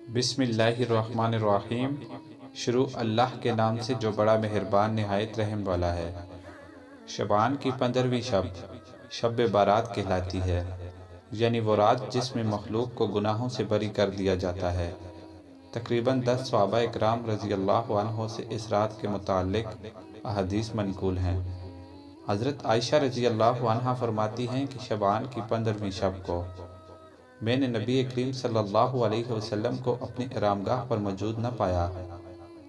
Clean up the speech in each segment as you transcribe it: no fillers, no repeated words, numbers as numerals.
بسم اللہ الرحمن الرحیم۔ شروع اللہ کے نام سے جو بڑا مہربان نہایت رحم والا ہے۔ شعبان کی 15ویں شب شب بارات کہلاتی ہے، یعنی وہ رات جس میں مخلوق کو گناہوں سے بری کر دیا جاتا ہے۔ تقریباً 10 صحابہ اکرام رضی اللہ عنہ سے اس رات کے متعلق احادیث منقول ہیں۔ حضرت عائشہ رضی اللہ عنہا فرماتی ہیں کہ شعبان کی 15ویں شب کو میں نے نبی کریم صلی اللہ علیہ وسلم کو اپنی آرامگاہ پر موجود نہ پایا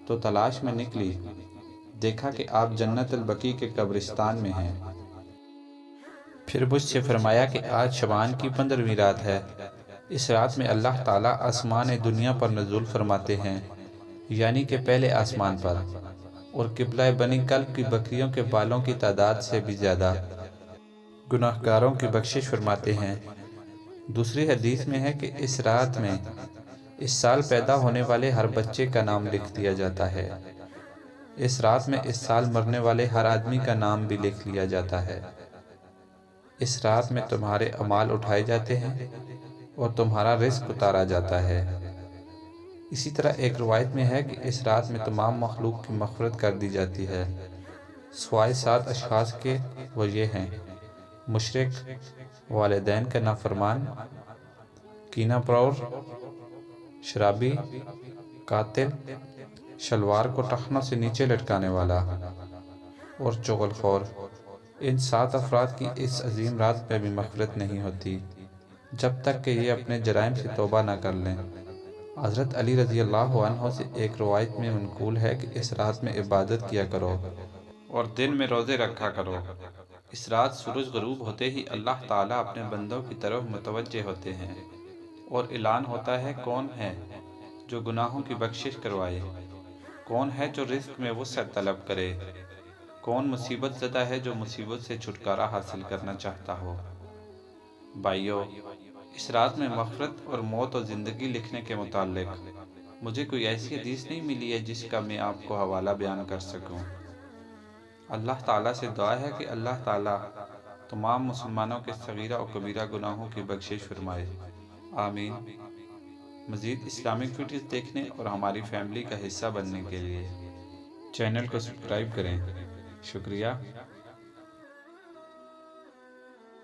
تو تلاش میں نکلی، دیکھا کہ آپ جنت البقیع کے قبرستان میں ہیں۔ پھر مجھ سے فرمایا کہ آج شعبان کی 15ویں رات ہے۔ اس رات میں اللہ تعالیٰ آسمان دنیا پر نزول فرماتے ہیں، یعنی کہ پہلے آسمان پر، اور قبلہ بنی کلب کی بکریوں کے بالوں کی تعداد سے بھی زیادہ گناہگاروں کی بخشش فرماتے ہیں۔ دوسری حدیث میں ہے کہ اس رات میں اس سال پیدا ہونے والے ہر بچے کا نام لکھ دیا جاتا ہے۔ اس رات میں اس سال مرنے والے ہر آدمی کا نام بھی لکھ لیا جاتا ہے۔ اس رات میں تمہارے اعمال اٹھائے جاتے ہیں اور تمہارا رزق اتارا جاتا ہے۔ اسی طرح ایک روایت میں ہے کہ اس رات میں تمام مخلوق کی مغفرت کر دی جاتی ہے، سوائے 7 اشخاص کے، وہ یہ ہیں: مشرک، والدین کا نافرمان، کینہ پرور، شرابی، قاتل، شلوار کو ٹخنوں سے نیچے لٹکانے والا، اور چغل خور۔ ان 7 افراد کی اس عظیم رات میں بھی مغفرت نہیں ہوتی جب تک کہ یہ اپنے جرائم سے توبہ نہ کر لیں۔ حضرت علی رضی اللہ عنہ سے ایک روایت میں منقول ہے کہ اس رات میں عبادت کیا کرو اور دن میں روزے رکھا کرو۔ اس رات سورج غروب ہوتے ہی اللہ تعالیٰ اپنے بندوں کی طرف متوجہ ہوتے ہیں اور اعلان ہوتا ہے، کون ہے جو گناہوں کی بخشش کروائے، کون ہے جو رزق میں وسعت طلب کرے، کون مصیبت زدہ ہے جو مصیبت سے چھٹکارا حاصل کرنا چاہتا ہو۔ بھائیو، اس رات میں مغفرت اور موت و زندگی لکھنے کے متعلق مجھے کوئی ایسی حدیث نہیں ملی ہے جس کا میں آپ کو حوالہ بیان کر سکوں۔ اللہ تعالیٰ سے دعا ہے کہ اللہ تعالیٰ تمام مسلمانوں کے صغیرہ و کبیرہ گناہوں کی بخشش فرمائے، آمین۔ مزید اسلامک ویڈیوز دیکھنے اور ہماری فیملی کا حصہ بننے کے لیے چینل کو سبسکرائب کریں۔ شکریہ۔